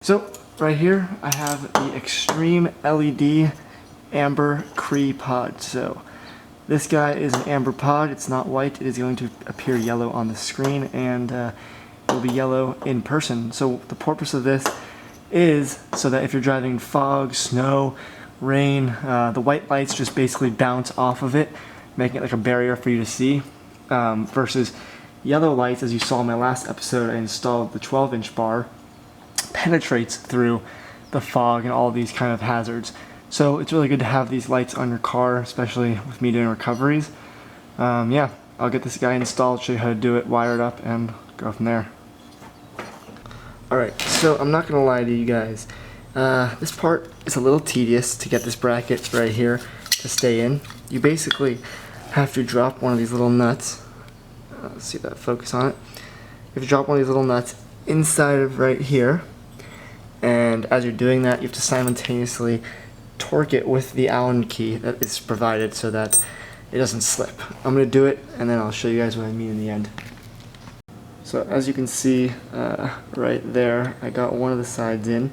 So right here I have the Extreme LED Amber Cree pod. So this guy is an amber pod. It's not white. It is going to appear yellow on the screen, and it will be yellow in person. So the purpose of this is so that if you're driving fog, snow, rain, the white lights just basically bounce off of it, making it like a barrier for you to see, versus yellow lights. As you saw in my last episode, I installed the 12-inch bar, penetrates through the fog and all these kind of hazards. So it's really good to have these lights on your car, especially with me doing recoveries. Yeah, I'll get this guy installed, show you how to do it, wire it up, and go from there. Alright, so I'm not gonna lie to you guys. This part is a little tedious to get this bracket right here to stay in. You basically have to drop one of these little nuts. Let's see that focus on it. You have to drop one of these little nuts inside of right here, and as you're doing that, you have to simultaneously torque it with the Allen key that is provided so that it doesn't slip. I'm going to do it, and then I'll show you guys what I mean in the end. So as you can see right there, I got one of the sides in.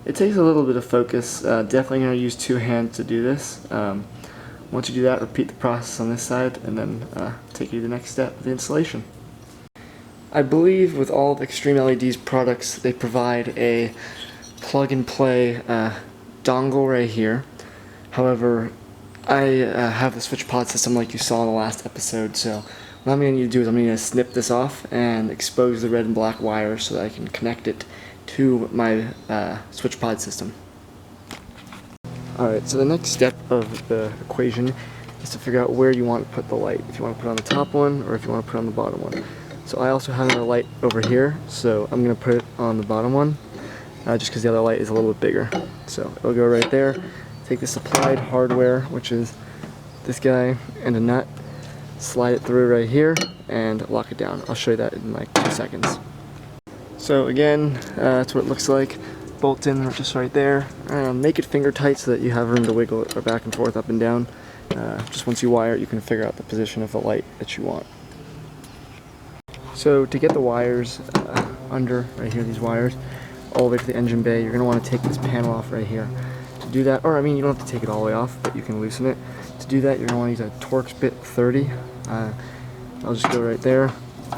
It takes a little bit of focus. Definitely going to use two hands to do this. Once you do that, repeat the process on this side, and then take you to the next step of the installation. I believe with all of Extreme LED's products, they provide a plug-and-play dongle right here. However, I have the switch pod system like you saw in the last episode, so what I'm going to need to do is I'm going to snip this off and expose the red and black wire so that I can connect it to my switch pod system. Alright, so the next step of the equation is to figure out where you want to put the light. If you want to put it on the top one or if you want to put it on the bottom one. So I also have another light over here, so I'm going to put it on the bottom one, just because the other light is a little bit bigger. So it'll go right there. Take the supplied hardware, which is this guy and a nut, slide it through right here, and lock it down. I'll show you that in like 2 seconds. So again, that's what it looks like. Bolt in just right there. Make it finger tight so that you have room to wiggle it back and forth, up and down. Just once you wire it, you can figure out the position of the light that you want. So to get the wires under, right here, these wires, all the way to the engine bay, you're going to want to take this panel off right here. To do that, or I mean, you don't have to take it all the way off, but you can loosen it. To do that, you're going to want to use a Torx bit 30. I'll just go right there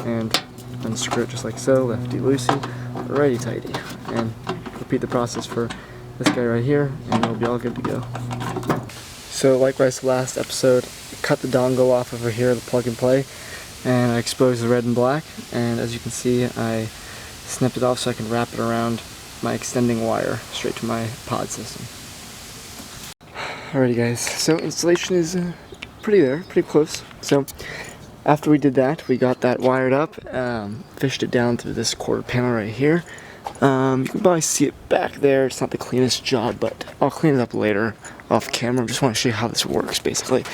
and unscrew it just like so, lefty-loosey, righty-tighty. And repeat the process for this guy right here, and it'll be all good to go. So likewise, last episode, cut the dongle off over here, the plug and play, and I exposed the red and black, and as you can see, I snipped it off so I can wrap it around my extending wire straight to my pod system. Alrighty guys, so installation is pretty close. So after we did that, we got that wired up, fished it down through this quarter panel right here. You can probably see it back there. It's not the cleanest job, but I'll clean it up later off camera. I just want to show you how this works basically.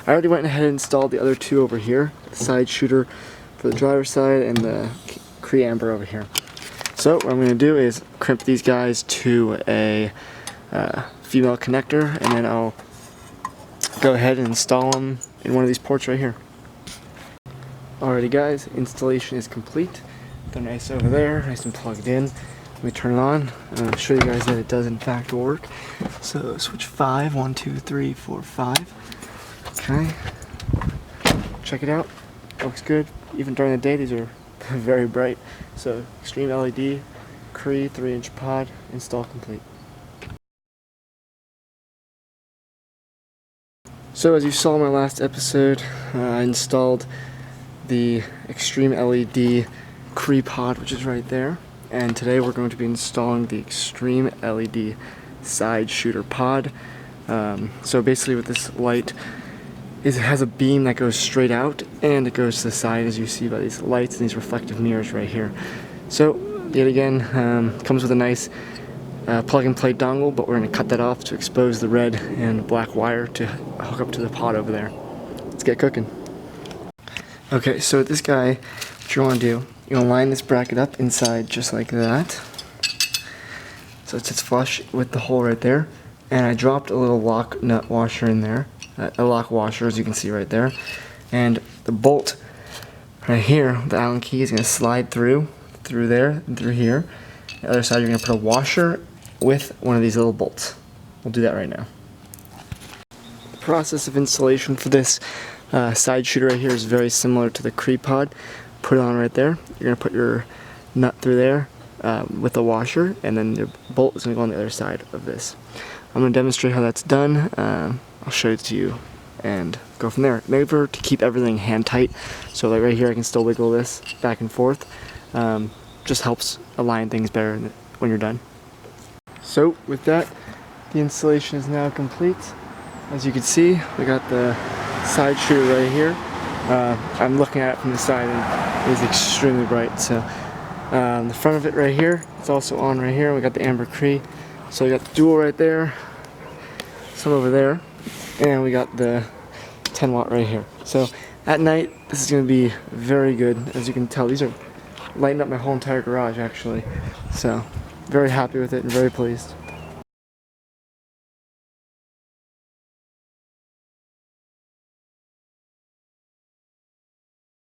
I already went ahead and installed the other two over here, the side shooter for the driver's side and the Cree Amber over here. So what I'm going to do is crimp these guys to a female connector, and then I'll go ahead and install them in one of these ports right here. Alrighty guys, installation is complete. They're nice over there, nice and plugged in. Let me turn it on and I'll show you guys that it does in fact work. So switch 5, 1, 2, 3, 4, 5. Okay, check it out. Looks good. Even during the day, these are very bright. So Extreme LED, Cree 3-inch pod, install complete. So as you saw in my last episode, I installed the Extreme LED Cree pod, which is right there. And today we're going to be installing the Extreme LED Side Shooter pod. So basically what this light is, it has a beam that goes straight out and it goes to the side, as you see by these lights and these reflective mirrors right here. So yet again, comes with a nice plug and play dongle, but we're going to cut that off to expose the red and black wire to hook up to the pod over there. Let's get cooking. Okay, so this guy, what you want to do, you want to line this bracket up inside just like that, so it sits flush with the hole right there. And I dropped a little lock nut washer in there, a lock washer, as you can see right there. And the bolt right here, the Allen key, is going to slide through there and through here. The other side, you're going to put a washer with one of these little bolts. We'll do that right now. The process of installation for this side shooter right here is very similar to the Cree pod. Put it on right there. You're going to put your nut through there with the washer, and then the bolt is going to go on the other side of this. I'm going to demonstrate how that's done. I'll show it to you and go from there. Make sure to keep everything hand tight. So like right here, I can still wiggle this back and forth. Just helps align things better when you're done. So with that, the installation is now complete. As you can see, we got the side shooter right here. I'm looking at it from the side and it is extremely bright. So the front of it right here, it's also on right here. We got the amber Cree. So we got the dual right there, some over there, and we got the 10 watt right here. So at night, this is going to be very good. As you can tell, these are lighting up my whole entire garage actually. So very happy with it and very pleased.